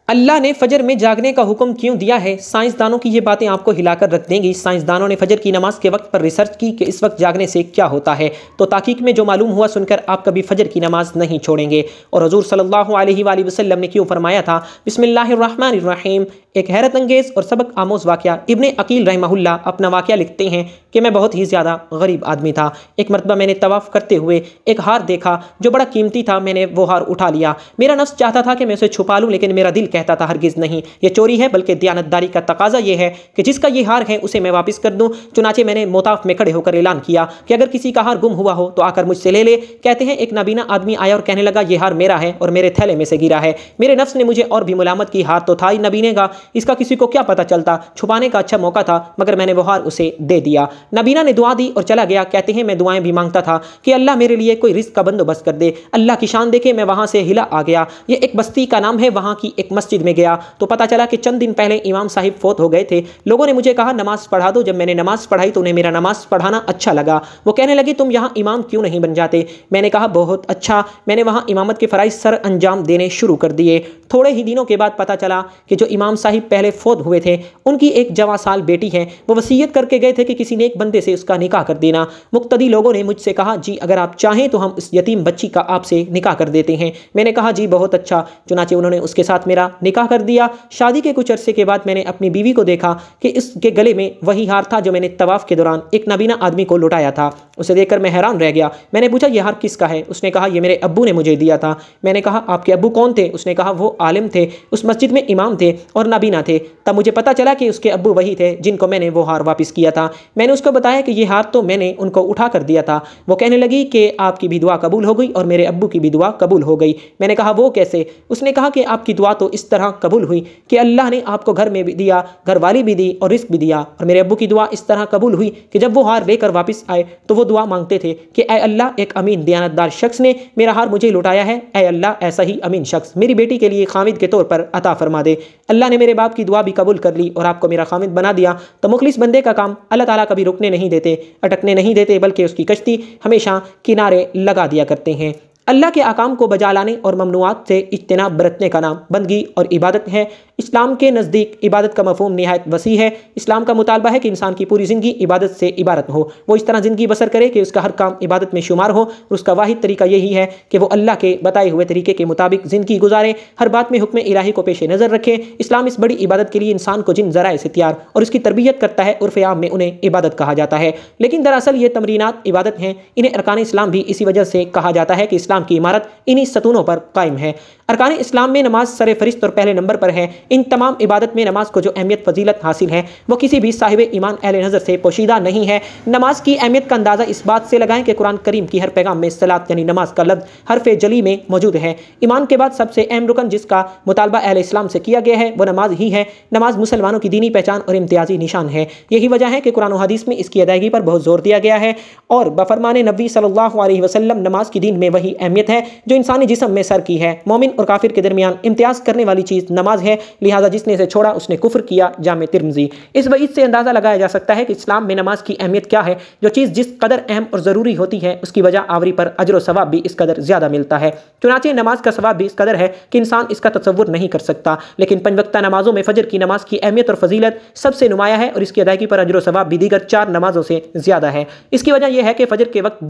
اللہ نے فجر میں جاگنے کا حکم کیوں دیا ہے؟ سائنسدانوں کی یہ باتیں آپ کو ہلا کر رکھ دیں گی۔ سائنسدانوں نے فجر کی نماز کے وقت پر ریسرچ کی کہ اس وقت جاگنے سے کیا ہوتا ہے، تو تحقیق میں جو معلوم ہوا سن کر آپ کبھی فجر کی نماز نہیں چھوڑیں گے۔ اور حضور صلی اللہ علیہ وآلہ وسلم نے کیوں فرمایا تھا، بسم اللہ الرحمن الرحیم۔ ایک حیرت انگیز اور سبق آموز واقعہ، ابن عقیل رحمہ اللہ اپنا واقعہ لکھتے ہیں کہ میں بہت ہی زیادہ غریب آدمی تھا۔ ایک مرتبہ میں نے طواف کرتے ہوئے ایک ہار دیکھا جو بڑا قیمتی تھا، میں نے وہ ہار اٹھا لیا۔ میرا نفس چاہتا تھا کہ میں اسے چھپا لوں، لیکن میرا دل کہتا تھا ہرگز نہیں، یہ چوری ہے، بلکہ دیانتداری کا تقاضا یہ ہے کہ جس کا یہ ہار ہے اسے میں واپس کر دوں۔ چنانچہ میں نے موطاف میں کھڑے ہو کر اعلان کیا کہ اگر کسی کا ہار گم ہوا ہو تو آ کر مجھ سے لے لے۔ کہتے ہیں ایک نابینا آدمی آیا اور کہنے لگا یہ ہار میرا ہے اور میرے تھیلے میں سے گرا ہے۔ میرے نفس نے مجھے اور بھی ملامت کی، ہار تو تھا ہی نبینے کا، اس کا کسی کو کیا پتہ چلتا، چھپانے کا اچھا موقع تھا، مگر میں نے وہ ہار اسے دے دیا۔ نبینا نے دعا دی اور چلا گیا۔ کہتے ہیں میں دعائیں بھی مانگتا تھا کہ اللہ میرے لیے کوئی رزق کا بندوبست کر دے۔ اللہ کی شان دیکھے میں وہاں سے ہلا آ گیا۔ یہ ایک بستی کا نام ہے، وہاں کی ایک مسجد میں گیا تو پتہ چلا کہ چند دن پہلے امام صاحب فوت ہو گئے تھے۔ لوگوں نے مجھے کہا نماز پڑھا دو۔ جب میں نے نماز پڑھائی تو انہیں میرا نماز پڑھانا اچھا لگا۔ وہ کہنے لگے تم یہاں امام کیوں نہیں بن جاتے؟ میں نے کہا بہت اچھا۔ میں نے وہاں امامت کے فرائض سر انجام دینے شروع کر دیے۔ تھوڑے ہی دنوں کے بعد پتہ چلا کہ جو امام صاحب پہلے فوت ہوئے تھے ان کی ایک جواں سال بیٹی ہے، وہ وصیت کر کے گئے تھے کہ کسی نیک بندے سے اس کا نکاح کر دینا۔ مقتدی لوگوں نے مجھ سے کہا جی اگر آپ چاہیں تو ہم اس یتیم بچی کا آپ سے نکاح کر دیتے ہیں۔ میں نے کہا جی بہت اچھا۔ چنانچہ انہوں نے اس کے ساتھ میرا نکاح کر دیا۔ شادی کے کچھ عرصے کے بعد میں نے اپنی بیوی کو دیکھا کہ اس کے گلے میں وہی ہار تھا جو میں نے طواف کے دوران ایک نابینا آدمی کو لوٹایا تھا۔ اسے دیکھ کر میں حیران رہ گیا۔ میں نے پوچھا یہ ہار کس کا ہے؟ اس نے کہا یہ میرے ابو نے مجھے دیا تھا۔ میں نے کہا آپ کے ابو کون تھے؟ اس نے کہا وہ عالم تھے، اس مسجد میں امام تھے اور نابینا تھے۔ تب مجھے پتہ چلا کہ اس کے ابو وہی تھے جن کو میں نے وہ ہار واپس کیا تھا۔ میں نے اس کو بتایا کہ یہ ہار تو میں نے ان کو اٹھا کر دیا تھا۔ وہ کہنے لگی کہ آپ کی بھی دعا قبول ہو گئی اور میرے ابو کی بھی دعا قبول ہو گئی۔ میں نے کہا وہ کیسے؟ اس نے کہا کہ آپ کی دعا تو اس طرح قبول ہوئی کہ اللہ نے آپ کو گھر میں بھی دیا، گھر والی بھی دی اور رزق بھی دیا، اور میرے ابو کی دعا اس طرح قبول ہوئی کہ جب وہ ہار لے کر واپس آئے تو وہ دعا مانگتے تھے کہ اے اللہ ایک امین دیانتدار شخص نے میرا ہار مجھے لوٹایا ہے، اے اللہ ایسا ہی امین شخص میری بیٹی کے لیے خامد کے طور پر عطا فرما دے۔ اللہ نے میرے باپ کی دعا بھی قبول کر لی اور آپ کو میرا خامد بنا دیا۔ تو مخلص بندے کا کام اللہ تعالیٰ کبھی رکنے نہیں دیتے، اٹکنے نہیں دیتے، بلکہ اس کی کشتی ہمیشہ کنارے لگا دیا کرتے ہیں۔ اللہ کے احکام کو بجا لانے اور ممنوعات سے اجتناب برتنے کا نام بندگی اور عبادت ہے۔ اسلام کے نزدیک عبادت کا مفہوم نہایت وسیع ہے۔ اسلام کا مطالبہ ہے کہ انسان کی پوری زندگی عبادت سے عبارت ہو، وہ اس طرح زندگی بسر کرے کہ اس کا ہر کام عبادت میں شمار ہو، اور اس کا واحد طریقہ یہی ہے کہ وہ اللہ کے بتائے ہوئے طریقے کے مطابق زندگی گزارے، ہر بات میں حکم الہی کو پیش نظر رکھے۔ اسلام اس بڑی عبادت کے لیے انسان کو جن ذرائع سے تیار اور اس کی تربیت کرتا ہے، عرف عام میں انہیں عبادت کہا جاتا ہے، لیکن دراصل یہ تمرینات عبادت ہیں۔ انہیں ارکان اسلام بھی اسی وجہ سے کہا جاتا ہے کہ اسلام کی عمارت انہی ستونوں پر قائم ہے۔ ارکان اسلام میں نماز سر فہرست اور پہلے نمبر پر ہے۔ ان تمام عبادت میں نماز کو جو اہمیت فضیلت حاصل ہے وہ کسی بھی صاحب ایمان اہل نظر سے پوشیدہ نہیں ہے۔ نماز کی اہمیت کا اندازہ اس بات سے لگائیں کہ قرآن کریم کی ہر پیغام میں صلاۃ یعنی نماز کا لفظ حرف جلی میں موجود ہے۔ ایمان کے بعد سب سے اہم رکن جس کا مطالبہ اہل اسلام سے کیا گیا ہے وہ نماز ہی ہے۔ نماز مسلمانوں کی دینی پہچان اور امتیازی نشان ہے۔ یہی وجہ ہے کہ قرآن و حدیث میں اس کی ادائیگی پر بہت زور دیا گیا ہے، اور بفرمان نبی صلی اللہ علیہ وسلم نماز کی دین میں وہی اہمیت ہے جو انسانی جسم میں سر کی ہے۔ مومن اور کافر کے درمیان امتیاز کرنے والی چیز نماز ہے، لہٰذا جس نے اسے چھوڑا اس نے کفر کیا۔ جامع ترمذی۔ اس وعید سے اندازہ لگایا جا سکتا ہے کہ اسلام میں نماز کی اہمیت کیا ہے۔ جو چیز جس قدر اہم اور ضروری ہوتی ہے اس کی وجہ آوری پر اجر و ثواب بھی اس قدر زیادہ ملتا ہے۔ چنانچہ نماز کا ثواب بھی اس قدر ہے کہ انسان اس کا تصور نہیں کر سکتا۔ لیکن پنج وقتہ نمازوں میں فجر کی نماز کی اہمیت اور فضیلت سب سے نمایاں ہے، اور اس کی ادائیگی پر اجر و ثواب بھی دیگر 4 نمازوں سے زیادہ ہے۔ اس کی وجہ یہ ہے کہ فجر کے وقت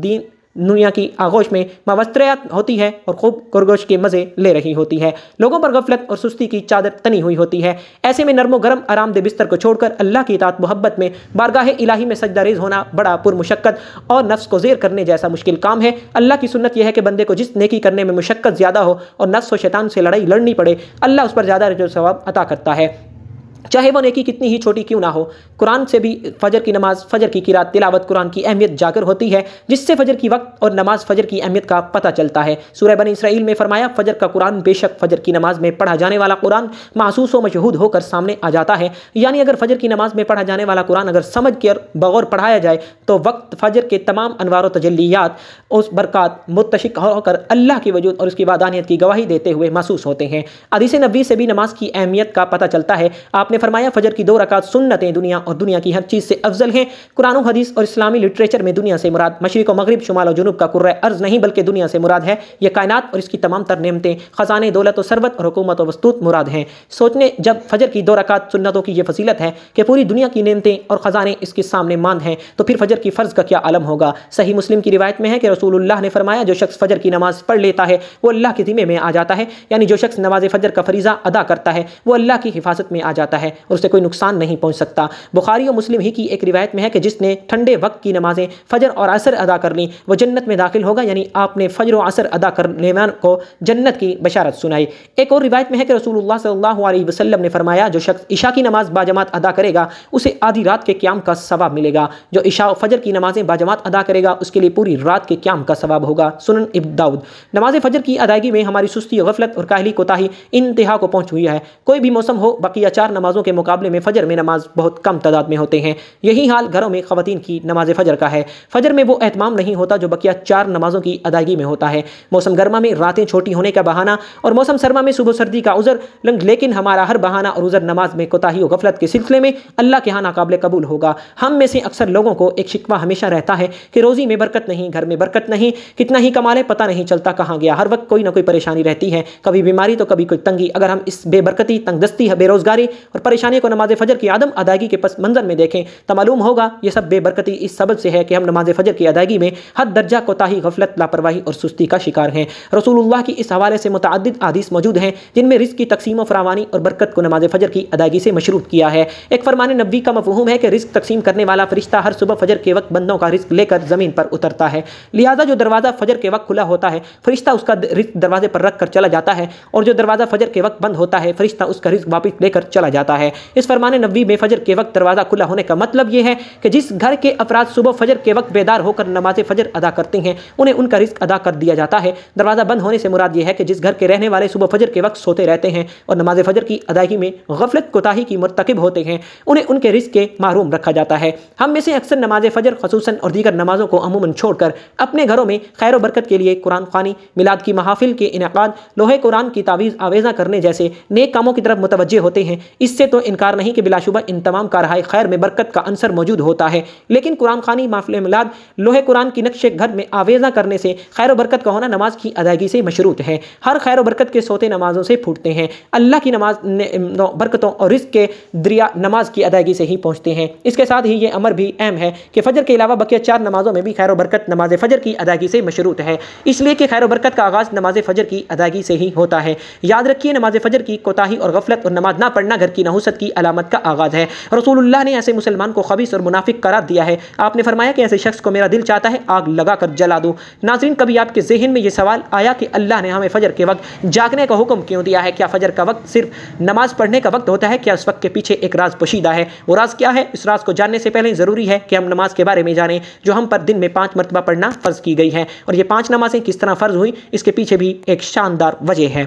دنیا کی آغوش میں مبستریات ہوتی ہے اور خوب گرگوش کے مزے لے رہی ہوتی ہے۔ لوگوں پر غفلت اور سستی کی چادر تنی ہوئی ہوتی ہے۔ ایسے میں نرم و گرم آرام دہ بستر کو چھوڑ کر اللہ کی اطاعت محبت میں بارگاہ الہی میں سجدہ ریز ہونا بڑا پرمشقت اور نفس کو زیر کرنے جیسا مشکل کام ہے۔ اللہ کی سنت یہ ہے کہ بندے کو جس نیکی کرنے میں مشقت زیادہ ہو اور نفس و شیطان سے لڑائی لڑنی پڑے، اللہ اس پر زیادہ اجر و ثواب عطا کرتا ہے، چاہے وہ نیکی کتنی ہی چھوٹی کیوں نہ ہو۔ قرآن سے بھی فجر کی نماز، فجر کی قرات تلاوت قرآن کی اہمیت جاگر ہوتی ہے، جس سے فجر کی وقت اور نماز فجر کی اہمیت کا پتہ چلتا ہے۔ سورہ بنی اسرائیل میں فرمایا فجر کا قرآن بے شک فجر کی نماز میں پڑھا جانے والا قرآن محسوس و مشہود ہو کر سامنے آ جاتا ہے، یعنی اگر فجر کی نماز میں پڑھا جانے والا قرآن اگر سمجھ کر بغور پڑھایا جائے تو وقت فجر کے تمام انوار و تجلیات اس برکات متشق ہو کر اللہ کی وجود اور اس کی وحدانیت کی گواہی دیتے ہوئے محسوس ہوتے ہیں۔ حدیث نبوی سے بھی نماز کی اہمیت کا پتہ چلتا ہے۔ آپ نے نے فرمایا فجر کی 2 رکعت سنتیں دنیا اور دنیا کی ہر چیز سے افضل ہیں۔ قرآن و حدیث اور اسلامی لٹریچر میں دنیا سے مراد مشرق و مغرب، شمال و جنوب کا کرۂ ارض نہیں بلکہ دنیا سے مراد ہے۔ یہ کائنات اور اس کی تمام تر نعمتیں، خزانے دولت و ثروت اور حکومت و وسطوت مراد ہیں۔ سوچنے جب فجر کی 2 رکعت سنتوں کی یہ فضیلت ہے کہ پوری دنیا کی نعمتیں اور خزانے اس کے سامنے ماند ہیں، تو پھر فجر کی فرض کا کیا عالم ہوگا۔ صحیح مسلم کی روایت میں ہے کہ رسول اللہ نے فرمایا جو شخص فجر کی نماز پڑھ لیتا ہے وہ اللہ کے ذمے میں آ جاتا ہے، یعنی جو شخص نماز فجر کا فریضہ ادا کرتا ہے وہ اللہ کی حفاظت میں آ جاتا ہے اور اسے کوئی نقصان نہیں پہنچ سکتا۔ بخاری و مسلم ہی کی ایک روایت میں ہے کہ جس نے ٹھنڈے وقت کی نمازیں فجر اور عصر ادا کر لیں وہ جنت میں داخل ہوگا، یعنی آپ نے فجر و عصر ادا کرنے والوں کو جنت کی بشارت سنائی۔ ایک اور روایت میں ہے کہ رسول اللہ صلی اللہ علیہ وسلم نے فرمایا جو شخص عشاء کی نماز باجماعت ادا کرے گا اسے آدھی رات کے قیام کا ثواب ملے گا، جو عشاء و فجر کی نمازیں باجماعت ادا کرے گا اس کے لیے پوری رات کے قیام کا ثواب ہوگا۔ سنن ابن داؤد۔ نماز فجر کی ادائیگی میں ہماری سستی، غفلت اور کاہلی کوتاہی انتہا کو پہنچ ہوئی ہے۔ کوئی بھی موسم ہو بقیہ 4 نمازوں کے مقابلے میں فجر میں نماز بہت کم تعداد میں ہوتے ہیں۔ یہی حال گھروں میں خواتین کی نماز فجر کا ہے۔ فجر میں وہ اہتمام نہیں ہوتا جو بقیہ 4 نمازوں کی ادائیگی میں ہوتا ہے۔ موسم گرما میں راتیں چھوٹی ہونے کا بہانہ اور موسم سرما میں صبح سردی کا عذر، لیکن ہمارا ہر بہانہ اور عذر نماز میں کوتاہی و غفلت کے سلسلے میں اللہ کے ہاں ناقابل قبول ہوگا۔ ہم میں سے اکثر لوگوں کو ایک شکوہ ہمیشہ رہتا ہے کہ روزی میں برکت نہیں، گھر میں برکت نہیں، کتنا ہی کمالے پتہ نہیں چلتا کہاں گیا، ہر وقت کوئی نہ کوئی پریشانی رہتی ہے، کبھی بیماری تو کبھی کوئی تنگی۔ اگر ہم اس بے برکتی، تنگ دستی، بے روزگاری اور پریشانی کو نماز فجر کی عدم ادائیگی کے پس منظر میں دیکھیں تو معلوم ہوگا یہ سب بے برکتی اس سبب سے ہے کہ ہم نماز فجر کی ادائیگی میں حد درجہ کوتاہی، غفلت، لاپرواہی اور سستی کا شکار ہیں۔ رسول اللہ کی اس حوالے سے متعدد احادیث موجود ہیں جن میں رزق کی تقسیم و فراوانی اور برکت کو نماز فجر کی ادائیگی سے مشروط کیا ہے۔ ایک فرمان نبوی کا مفہوم ہے کہ رزق تقسیم کرنے والا فرشتہ ہر صبح فجر کے وقت بندوں کا رزق لے کر زمین پر اترتا ہے، لہذا جو دروازہ فجر کے وقت کھلا ہوتا ہے فرشتہ اس کا رزق دروازے پر رکھ کر چلا جاتا ہے، اور جو دروازہ فجر کے وقت بند ہوتا ہے فرشتہ اس کا رزق واپس لے کر چلا جاتا ہے۔ اس فرمان نبوی میں فجر کے وقت دروازہ کھلا ہونے کا مطلب یہ ہے کہ جس گھر کے افراد صبح فجر کے وقت بیدار ہو کر نماز فجر ادا کرتے ہیں انہیں ان کا رزق ادا کر دیا جاتا ہے۔ دروازہ بند ہونے سے مراد یہ ہے کہ جس گھر کے رہنے والے صبح فجر کے وقت سوتے رہتے ہیں اور نماز فجر کی ادائیگی میں غفلت کوتاہی کی مرتکب ہوتے ہیں انہیں ان کے رزق کے محروم رکھا جاتا ہے۔ ہم میں سے اکثر نماز فجر خصوصاً اور دیگر نمازوں کو عموماً چھوڑ کر اپنے گھروں میں خیر و برکت کے لیے قرآن خوانی، میلاد کی محافل کے انعقاد، لوحے قرآن کی تعویذ آویزاں کرنے جیسے نیک کاموں کی طرف متوجہ ہوتے ہیں۔ اس سے تو انکار نہیں کہ بلا شبہ ان تمام کارہائے خیر میں برکت کا عنصر موجود ہوتا ہے، لیکن قرآن خوانی، محفل میلاد، لوحے قرآن کی نقش گھر میں آویزاں کرنے سے خیر و برکت کا ہونا نماز کی ادائیگی سے مشروط ہے۔ ہر خیر و برکت کے سوتے نمازوں سے پھوٹتے ہیں۔ اللہ کی نماز برکتوں اور رزق کے دریا نماز کی ادائیگی سے ہی پہنچتے ہیں۔ اس کے ساتھ ہی یہ امر بھی اہم ہے کہ فجر کے علاوہ بقیہ 4 نمازوں میں بھی خیر و برکت نماز فجر کی ادائیگی سے مشروط ہے، اس لیے کہ خیر و برکت کا آغاز نماز فجر کی ادائیگی سے ہی ہوتا ہے۔ یاد رکھیے نماز فجر کی کوتاہی اور غفلت اور نماز نہ پڑھنا گھر کی نحوست کی علامت کا آغاز ہے۔ رسول اللہ نے ایسے مسلمان کو خبیث اور منافق قرار دیا ہے۔ آپ نے فرمایا کہ ایسے شخص کو میرا دل چاہتا ہے آگ لگا کر جلا دوں۔ ناظرین، کبھی آپ کے ذہن میں یہ سوال آیا کہ اللہ نے ہمیں فجر کے وقت جاگنے کا حکم کیوں دیا ہے؟ کیا فجر کا وقت صرف نماز پڑھنے کا وقت ہوتا ہے؟ کیا اس وقت کے پیچھے ایک راز پوشیدہ ہے؟ وہ راز کیا ہے؟ اس راز کو جاننے سے پہلے ضروری ہے کہ ہم نماز کے بارے میں جانیں جو ہم پر دن میں 5 مرتبہ پڑھنا فرض کی گئی ہے، اور یہ 5 نمازیں کس طرح فرض ہوئی اس کے پیچھے بھی ایک شاندار وجہ ہے،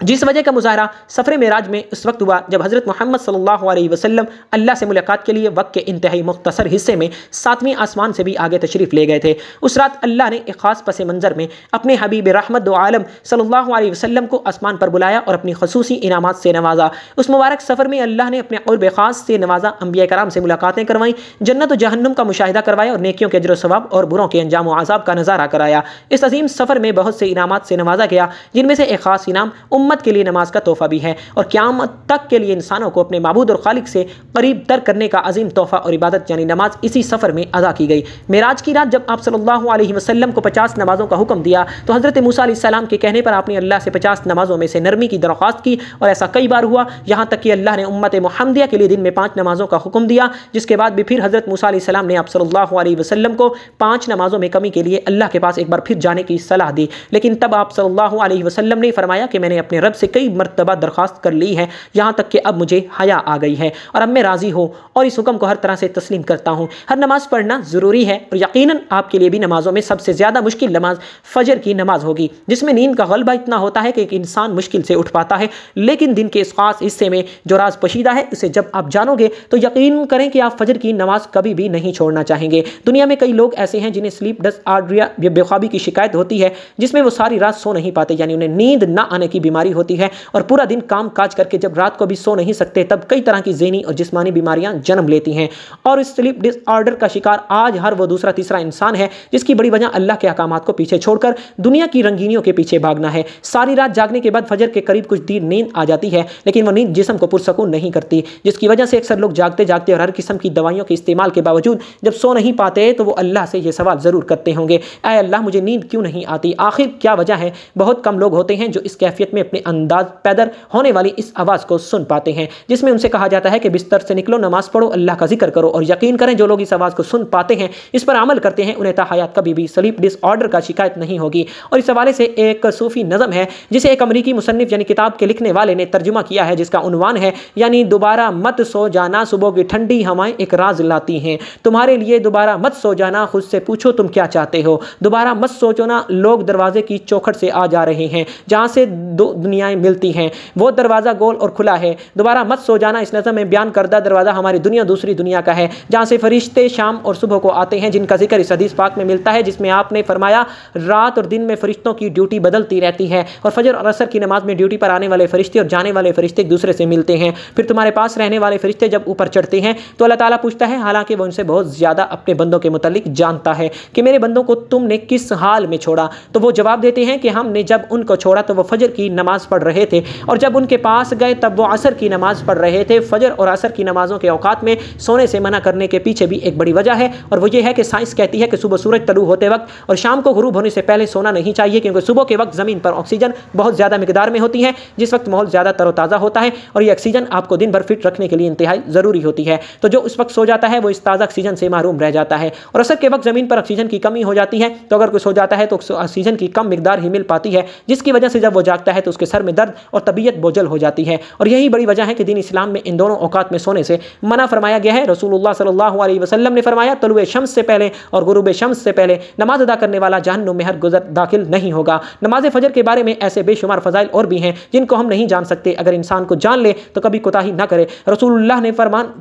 جس وجہ کا مظاہرہ سفر معراج میں اس وقت ہوا جب حضرت محمد صلی اللہ علیہ وسلم اللہ سے ملاقات کے لیے وقت کے انتہائی مختصر حصے میں 7ویں آسمان سے بھی آگے تشریف لے گئے تھے۔ اس رات اللہ نے ایک خاص پس منظر میں اپنے حبیب رحمت دو عالم صلی اللہ علیہ وسلم کو آسمان پر بلایا اور اپنی خصوصی انعامات سے نوازا۔ اس مبارک سفر میں اللہ نے اپنے قرب خاص سے نوازا، انبیاء کرام سے ملاقاتیں کروائیں، جنت و جہنم کا مشاہدہ کروایا اور نیکیوں کے اجر و ثواب اور بروں کے انجام و عذاب کا نظارہ کرایا۔ اس عظیم سفر میں بہت سے انعامات سے نوازا گیا، جن میں سے ایک خاص انعام امت کے لیے نماز کا تحفہ بھی ہے، اور قیامت تک کے لیے انسانوں کو اپنے معبود اور خالق سے قریب تر کرنے کا عظیم تحفہ اور عبادت یعنی نماز اسی سفر میں ادا کی گئی۔ معراج کی رات جب آپ صلی اللہ علیہ وسلم کو 50 نمازوں کا حکم دیا تو حضرت موسیٰ علیہ السلام کے کہنے پر آپ نے اللہ سے 50 نمازوں میں سے نرمی کی درخواست کی، اور ایسا کئی بار ہوا یہاں تک کہ اللہ نے امت محمدیہ کے لیے دن میں 5 نمازوں کا حکم دیا، جس کے بعد بھی پھر حضرت موسیٰ علیہ السلام نے آپ صلی اللہ علیہ وسلم کو 5 نمازوں میں کمی کے لیے اللہ کے پاس ایک بار پھر جانے کی صلاح دی، لیکن تب آپ صلی اللہ علیہ وسلم نے فرمایا کہ میں نے اپنے رب سے کئی مرتبہ درخواست کر لی ہے، یہاں تک کہ اب مجھے حیا آ گئی ہے اور اب میں راضی ہوں اور اس حکم کو ہر طرح سے تسلیم کرتا ہوں۔ ہر نماز پڑھنا ضروری ہے، اور یقیناً آپ کے لیے بھی نمازوں میں سب سے زیادہ مشکل نماز فجر کی نماز ہوگی، جس میں نیند کا غلبہ اتنا ہوتا ہے کہ ایک انسان مشکل سے اٹھ پاتا ہے، لیکن دن کے اس خاص حصے میں جو راز پوشیدہ ہے اسے جب آپ جانو گے تو یقین کریں کہ آپ فجر کی نماز کبھی بھی نہیں چھوڑنا چاہیں گے۔ دنیا میں کئی لوگ ایسے ہیں جنہیں سلیپ ڈسارڈر یا بے خوابی کی شکایت ہوتی ہے، جس میں وہ ساری رات سو نہیں پاتے، یعنی انہیں نیند نہ آنے کی بیماری بیماری ہوتی ہے اور پورا دن کام کاج کر کے جب رات کو بھی سو نہیں سکتے تب کئی طرح کی ذہنی اور جسمانی بیماریاں جنم لیتی ہیں۔ اور اس سلیپ ڈس آرڈر کا شکار آج ہر وہ دوسرا تیسرا انسان ہے جس کی بڑی وجہ اللہ کے احکامات کو پیچھے چھوڑ کر دنیا کی رنگینیوں کے پیچھے بھاگنا ہے۔ ساری رات جاگنے کے بعد فجر کے قریب کچھ دیر نیند آ جاتی ہے، لیکن وہ نیند جسم کو پرسکون نہیں کرتی، جس کی وجہ سے اکثر لوگ جاگتے جاگتے اور ہر قسم کی دوائیوں کے استعمال کے باوجود جب سو نہیں پاتے تو وہ اللہ سے یہ سوال ضرور کرتے ہوں گے، اے اللہ مجھے نیند کیوں نہیں آتی؟ آخر کیا وجہ ہے؟ بہت کم لوگ ہوتے ہیں جو اس کیفیت میں اپنے انداز پیدر ہونے والی اس آواز کو سن پاتے ہیں جس میں ان سے کہا جاتا ہے کہ بستر سے نکلو، نماز پڑھو، اللہ کا ذکر کرو، اور یقین کریں جو لوگ اس آواز کو سن پاتے ہیں، اس پر عمل کرتے ہیں، انہیں تا حیات کبھی بھی سلیپ ڈس آرڈر کا شکایت نہیں ہوگی۔ اور اس حوالے سے ایک صوفی نظم ہے جسے ایک امریکی مصنف یعنی کتاب کے لکھنے والے نے ترجمہ کیا ہے، جس کا عنوان ہے یعنی دوبارہ مت سو جانا، صبح کی ٹھنڈی ہوائیں ایک راز لاتی ہیں تمہارے لیے، دوبارہ مت سو جانا، خود سے پوچھو تم کیا چاہتے ہو، دوبارہ مت سوچنا، لوگ دروازے کی چوکھٹ سے آ جا رہے ہیں جہاں سے دو دنیایں ملتی ہیں، وہ دروازہ گول اور کھلا ہے، دوبارہ مت سو جانا اس نظم میں بیان کردہ دروازہ ہماری دنیا دوسری دنیا کا ہے جہاں سے فرشتے شام اور صبح کو آتے ہیں، جن کا ذکر اس حدیث پاک میں ملتا ہے جس میں آپ نے فرمایا رات اور دن میں فرشتوں کی ڈیوٹی بدلتی رہتی ہے، اور فجر اور عصر کی نماز میں ڈیوٹی پر آنے والے فرشتے اور جانے والے فرشتے ایک دوسرے سے ملتے ہیں، پھر تمہارے پاس رہنے والے فرشتے جب اوپر چڑھتے ہیں تو اللہ تعالیٰ پوچھتا ہے، حالانکہ وہ ان سے بہت زیادہ اپنے بندوں کے متعلق جانتا ہے، کہ میرے بندوں کو تم نے کس حال میں چھوڑا؟ تو وہ جواب دیتے ہیں کہ ہم نے جب ان کو چھوڑا تو وہ فجر کی نماز پڑھ رہے تھے، اور جب ان کے پاس گئے تب وہ عصر کی نماز پڑھ رہے تھے۔ فجر اور عصر کی نمازوں کے اوقات میں سونے سے منع کرنے کے پیچھے بھی ایک بڑی وجہ ہے، اور وہ یہ ہے کہ سائنس کہتی ہے کہ صبح سورج طلوع ہوتے وقت اور شام کو غروب ہونے سے پہلے سونا نہیں چاہیے، کیونکہ صبح کے وقت زمین پر آکسیجن بہت زیادہ مقدار میں ہوتی ہے، جس وقت ماحول زیادہ تر و تازہ ہوتا ہے، اور یہ آکسیجن آپ کو دن بھر فٹ رکھنے کے لیے انتہائی ضروری ہوتی ہے، تو جو اس وقت سو جاتا ہے وہ اس تازہ آکسیجن سے محروم رہ جاتا ہے، اور عصر کے وقت زمین پر آکسیجن کی کمی ہو جاتی ہے، تو اگر کوئی سو جاتا ہے تو آکسیجن کی کم مقدار ہی مل پاتی ہے، جس کی وجہ سے جب وہ جاگتا ہے تو اس کے سر میں درد اور طبیعت بوجھل ہو جاتی ہے، اور یہی بڑی وجہ ہے کہ دین اسلام میں ان دونوں اوقات میں سونے سے منع فرمایا گیا ہے۔ رسول اللہ صلی اللہ علیہ وسلم نے فرمایا طلوع شمس سے پہلے اور غروب شمس سے پہلے نماز ادا کرنے والا جہنم میں ہرگز داخل نہیں ہوگا۔ نماز فجر کے بارے میں ایسے بے شمار فضائل اور بھی ہیں جن کو ہم نہیں جان سکتے، اگر انسان کو جان لے تو کبھی کوتاہی نہ کرے۔ رسول اللہ نے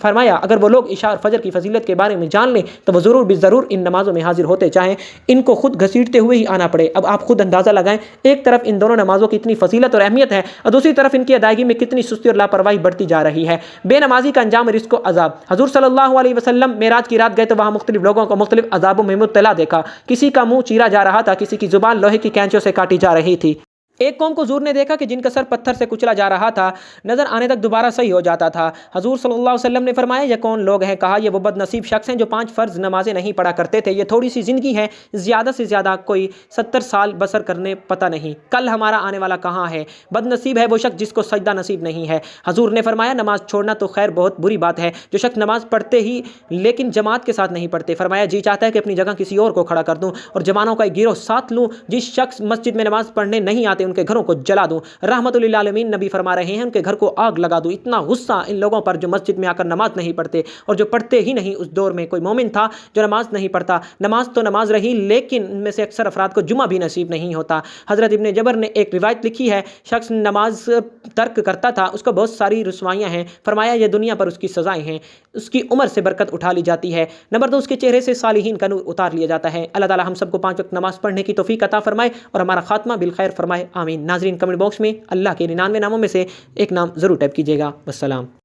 فرمایا اگر وہ لوگ عشاء اور فجر کی فضیلت کے بارے میں جان لیں تو وہ ضرور بھی ضرور ان نمازوں میں حاضر ہوتے، چاہیں ان کو خود گھسیٹتے ہوئے ہی آنا پڑے۔ اب آپ خود اندازہ لگائیں، ایک طرف ان دونوں نمازوں کی اتنی فضیلت اور اہمیت ہے، اور دوسری طرف ان کی ادائیگی میں کتنی سستی اور لاپرواہی بڑھتی جا رہی ہے۔ بے نمازی کا انجام رزق و عذاب۔ حضور صلی اللہ علیہ وسلم معراج کی رات گئے تو وہاں مختلف لوگوں کو مختلف عذابوں میں مبتلا دیکھا، کسی کا منہ چیرا جا رہا تھا، کسی کی زبان لوہے کی کینچوں سے کاٹی جا رہی تھی۔ ایک قوم کو حضور نے دیکھا کہ جن کا سر پتھر سے کچلا جا رہا تھا، نظر آنے تک دوبارہ صحیح ہو جاتا تھا۔ حضور صلی اللہ علیہ وسلم نے فرمایا یہ کون لوگ ہیں؟ کہا یہ وہ بد نصیب شخص ہیں جو 5 فرض نمازیں نہیں پڑھا کرتے تھے، یہ تھوڑی سی زندگی ہے، زیادہ سے زیادہ کوئی 70 سال بسر کرنے پتہ نہیں کل ہمارا آنے والا کہاں ہے۔ بد نصیب ہے وہ شخص جس کو سجدہ نصیب نہیں ہے۔ حضور نے فرمایا نماز چھوڑنا تو خیر بہت بری بات ہے، جو شخص نماز پڑھتے ہی لیکن جماعت کے ساتھ نہیں پڑھتے، فرمایا جی چاہتا ہے کہ اپنی جگہ کسی اور کو کھڑا کر دوں اور جوانوں کا ایک گروہ ساتھ لوں، جس شخص مسجد میں نماز پڑھنے نہیں آتے ان کے گھروں کو جلا دوں۔ رحمت للعالمین نبی فرما رہے ہیں ان کے گھر کو آگ لگا دوں۔ اتنا غصہ ان لوگوں پر جو مسجد میں آ کر نماز نہیں پڑھتے، اور جو پڑھتے ہی نہیں۔ اس دور میں کوئی مومن تھا جو نماز نہیں پڑھتا، نماز تو نماز رہی لیکن ان میں سے اکثر افراد کو جمعہ بھی نصیب نہیں ہوتا۔ حضرت ابن جبر نے ایک روایت لکھی ہے، شخص نماز ترک کرتا تھا، اس کو بہت ساری رسوائیاں ہیں، فرمایا یہ دنیا پر اس کی سزائیں ہیں، اس کی عمر سے برکت اٹھا لی جاتی ہے، نمبر 2 اس کے چہرے سے صالحین کا نور اتار لیا جاتا ہے۔ اللہ تعالی ہم سب کو 5 وقت نماز پڑھنے کی توفیق عطا فرمائے اور ہمارا خاتمہ بالخیر فرمائے، آمین۔ ناظرین کمنٹ باکس میں اللہ کے 99 ناموں میں سے ایک نام ضرور ٹائپ کیجیے گا۔ والسلام۔